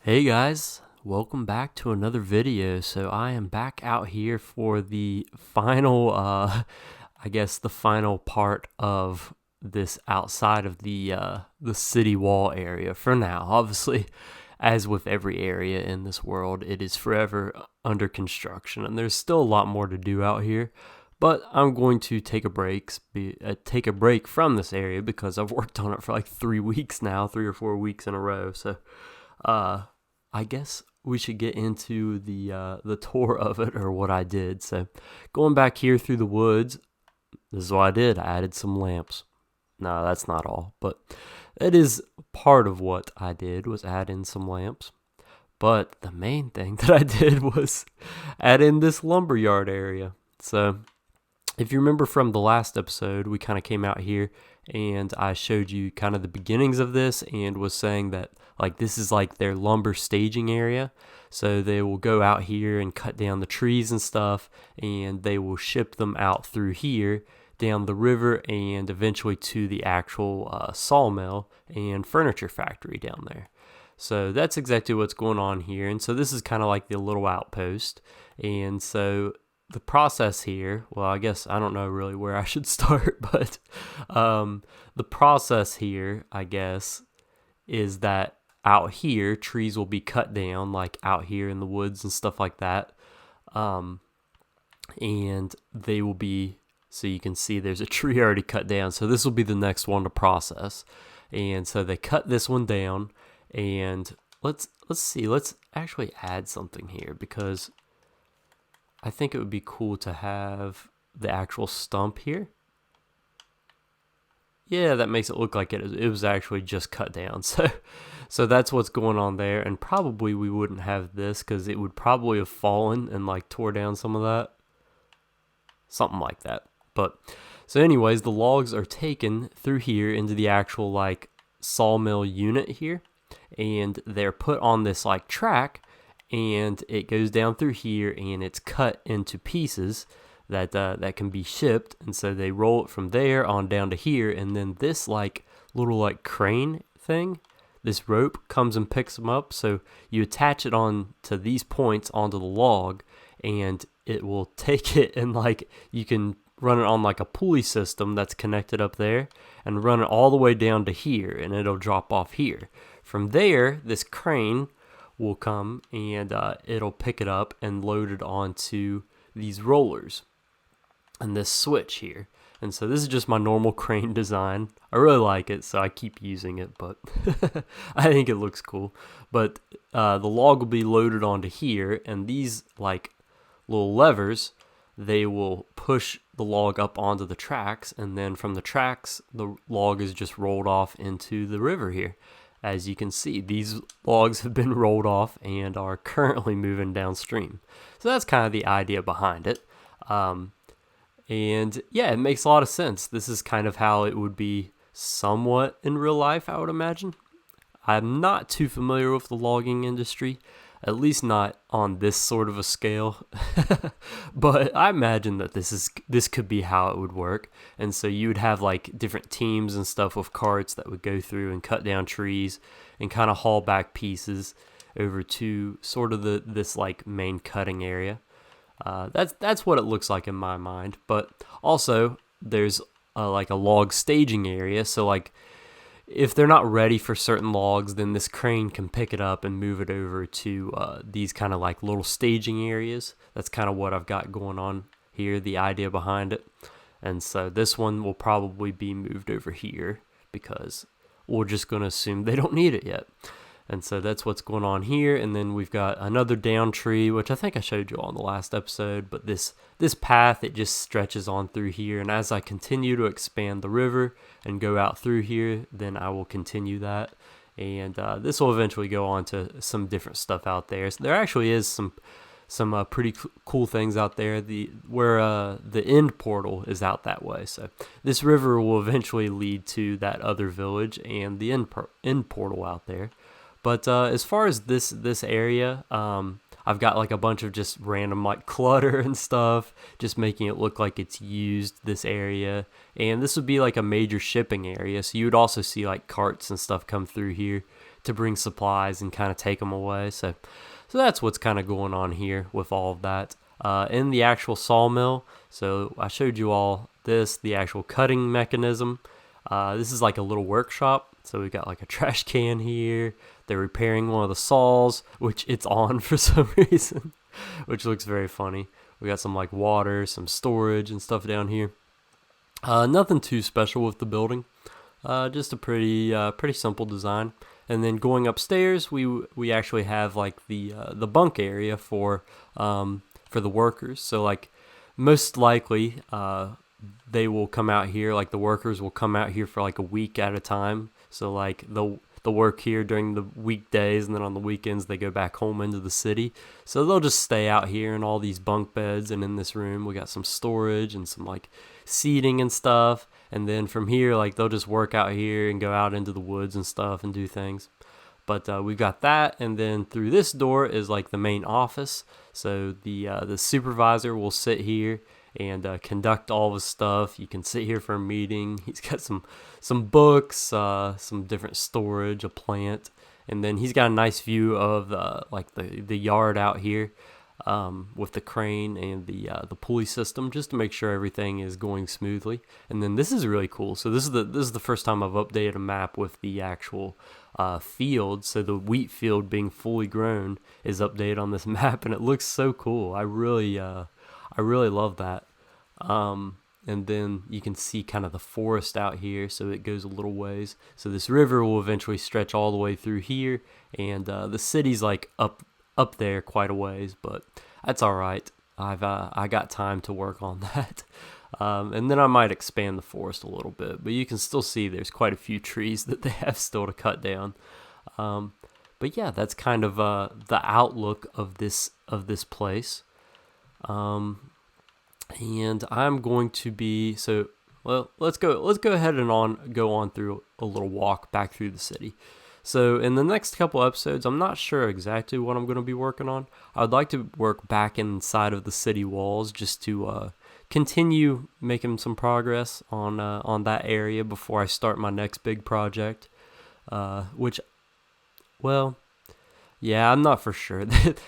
Hey guys, welcome back to another video. So I am back out here for the final, the final part of this outside of the city wall area for now. Obviously, as with every area in this world, it is forever under construction, and there's still a lot more to do out here. But I'm going to take a break from this area because I've worked on it for like 3 weeks now, 3 or 4 weeks in a row. So, I guess we should get into the tour of it, or what I did. So, going back here through the woods, this is what I did. I added some lamps. No, that's not all, but it is part of what I did was add in some lamps. But the main thing that I did was add in this lumberyard area. So, if you remember from the last episode, we kind of came out here and I showed you kind of the beginnings of this and was saying that like this is like their lumber staging area. So they will go out here and cut down the trees and stuff, and they will ship them out through here down the river and eventually to the actual sawmill and furniture factory down there. So that's exactly what's going on here. And so this is kind of like the little outpost. And so the process here, well, I guess I don't know really where I should start, but the process here, I guess, is that out here, trees will be cut down, like out here in the woods and stuff like that. And they will be, so you can see there's a tree already cut down. So this will be the next one to process. And so they cut this one down, and let's see, let's actually add something here because I think it would be cool to have the actual stump here. Yeah, that makes it look like it was actually just cut down. So that's what's going on there. And probably we wouldn't have this because it would probably have fallen and like tore down some of that. Something like that. But so anyways, the logs are taken through here into the actual like sawmill unit here. And they're put on this like track, and it goes down through here and it's cut into pieces that can be shipped. And so they roll it from there on down to here, and then this like little like crane thing, this rope comes and picks them up. So you attach it on to these points onto the log, and it will take it, and like you can run it on like a pulley system that's connected up there and run it all the way down to here, and it'll drop off here. From there, this crane will come and it'll pick it up and load it onto these rollers and this switch here. And so this is just my normal crane design. I really like it, so I keep using it, but I think it looks cool. But the log will be loaded onto here, and these like little levers, they will push the log up onto the tracks, and then from the tracks, the log is just rolled off into the river here. As you can see, these logs have been rolled off and are currently moving downstream. So that's kind of the idea behind it. And yeah, it makes a lot of sense. This is kind of how it would be somewhat in real life, I would imagine. I'm not too familiar with the logging industry, at least not on this sort of a scale. But I imagine that this could be how it would work. And so you would have like different teams and stuff with carts that would go through and cut down trees and kind of haul back pieces over to sort of this like main cutting area. That's what it looks like in my mind. But also there's like a log staging area. So like if they're not ready for certain logs, then this crane can pick it up and move it over to these kind of like little staging areas. That's kind of what I've got going on here, the idea behind it. And so this one will probably be moved over here because we're just going to assume they don't need it yet. And so that's what's going on here. And then we've got another down tree, which I think I showed you on the last episode. But this path, it just stretches on through here. And as I continue to expand the river and go out through here, then I will continue that. And this will eventually go on to some different stuff out there. So there actually is some pretty cool things out there. Where the end portal is out that way. So this river will eventually lead to that other village and the end portal out there. But as far as this area, I've got like a bunch of just random like clutter and stuff, just making it look like it's used, this area. And this would be like a major shipping area, so you would also see like carts and stuff come through here to bring supplies and kind of take them away. So that's what's kind of going on here with all of that. In the actual sawmill, so I showed you all this, the actual cutting mechanism. This is like a little workshop. So we've got like a trash can here. They're repairing one of the saws, which it's on for some reason, which looks very funny. We got some like water, some storage and stuff down here. Nothing too special with the building. Just a pretty simple design. And then going upstairs, we actually have like the bunk area for the workers. So like most likely they will come out here. Like the workers will come out here for like a week at a time. So like they'll work here during the weekdays, and then on the weekends they go back home into the city. So they'll just stay out here in all these bunk beds, and in this room we got some storage and some like seating and stuff. And then from here, like they'll just work out here and go out into the woods and stuff and do things. But we've got that, and then through this door is like the main office. So the supervisor will sit here and conduct all his stuff. You can sit here for a meeting. He's got some books, some different storage, a plant, and then he's got a nice view of like the yard out here with the crane and the pulley system, just to make sure everything is going smoothly. And then this is really cool. So this is the first time I've updated a map with the actual field. So the wheat field being fully grown is updated on this map, and it looks so cool. I really love that. And then you can see kind of the forest out here, so it goes a little ways. So this river will eventually stretch all the way through here, and the city's like up there quite a ways, but that's all right. I got time to work on that. And then I might expand the forest a little bit, but you can still see there's quite a few trees that they have still to cut down. But yeah, that's kind of the outlook of this place. And I'm going to be let's go ahead and go on through a little walk back through the city. So in the next couple episodes, I'm not sure exactly what I'm going to be working on. I'd like to work back inside of the city walls just to continue making some progress on that area before I start my next big project. Which, well, yeah, I'm not for sure.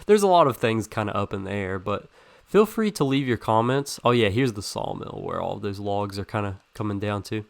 There's a lot of things kind of up in the air, but feel free to leave your comments. Oh yeah, here's the sawmill where all those logs are kind of coming down to.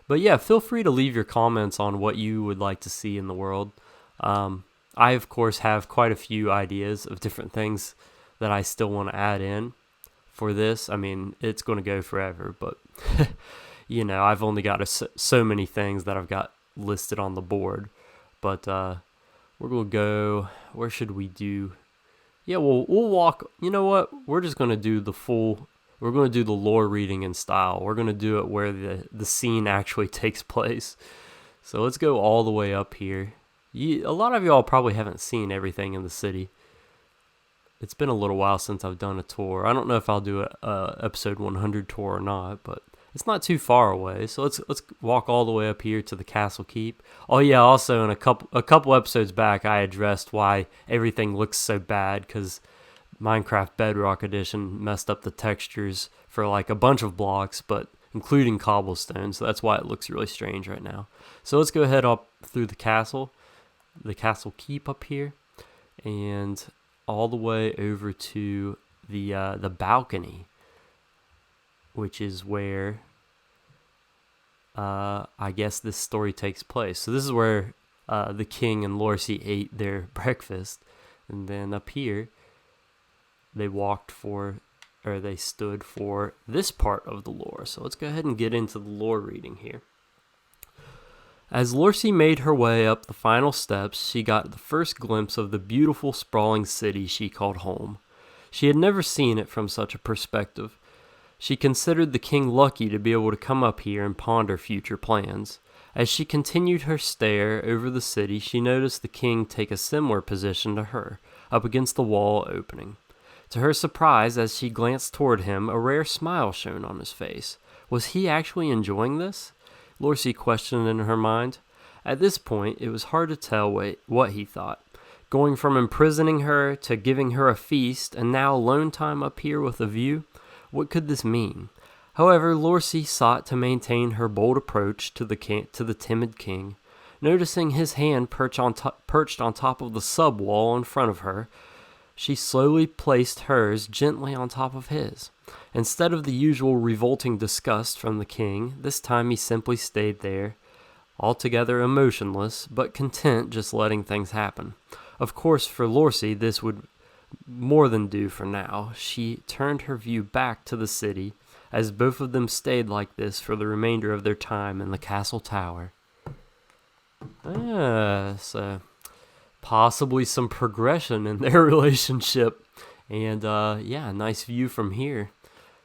But yeah, feel free to leave your comments on what you would like to see in the world. I, of course, have quite a few ideas of different things that I still want to add in for this. I mean, it's going to go forever, but, you know, I've only got so many things that I've got listed on the board. But we're going to go, where should we do? Yeah, we'll walk. You know what? We're just going to do we're going to do the lore reading in style. We're going to do it where the scene actually takes place. So let's go all the way up here. A lot of y'all probably haven't seen everything in the city. It's been a little while since I've done a tour. I don't know if I'll do a episode 100 tour or not, but it's not too far away. So let's walk all the way up here to the castle keep. Oh yeah, also in a couple episodes back, I addressed why everything looks so bad, because Minecraft Bedrock Edition messed up the textures for like a bunch of blocks, but including cobblestone, so that's why it looks really strange right now. So let's go ahead up through the castle keep up here, and all the way over to the balcony, which is where I guess this story takes place. So this is where the king and Lorcy ate their breakfast, and then up here they stood for this part of the lore. So let's go ahead and get into the lore reading here. As Lorcy made her way up the final steps, she got the first glimpse of the beautiful, sprawling city she called home. She had never seen it from such a perspective. She considered the king lucky to be able to come up here and ponder future plans. As she continued her stare over the city, she noticed the king take a similar position to her, up against the wall opening. To her surprise, as she glanced toward him, a rare smile shone on his face. Was he actually enjoying this? Lorcy questioned in her mind. At this point, it was hard to tell what he thought. Going from imprisoning her to giving her a feast, and now alone time up here with a view? What could this mean? However, Lorcy sought to maintain her bold approach to the timid king. Noticing his hand perched on top of the sub wall in front of her, she slowly placed hers gently on top of his. Instead of the usual revolting disgust from the king, this time he simply stayed there, altogether emotionless, but content just letting things happen. Of course, for Lorcy, this would more than do for now. She turned her view back to the city, as both of them stayed like this for the remainder of their time in the castle tower. So possibly some progression in their relationship, and nice view from here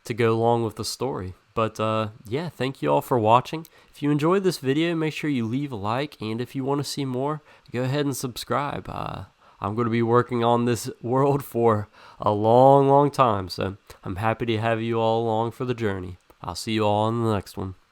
to go along with the story. But thank you all for watching. If you enjoyed this video, make sure you leave a like, and if you want to see more, go ahead and subscribe. I'm going to be working on this world for a long time, so I'm happy to have you all along for the journey. I'll see you all in the next one.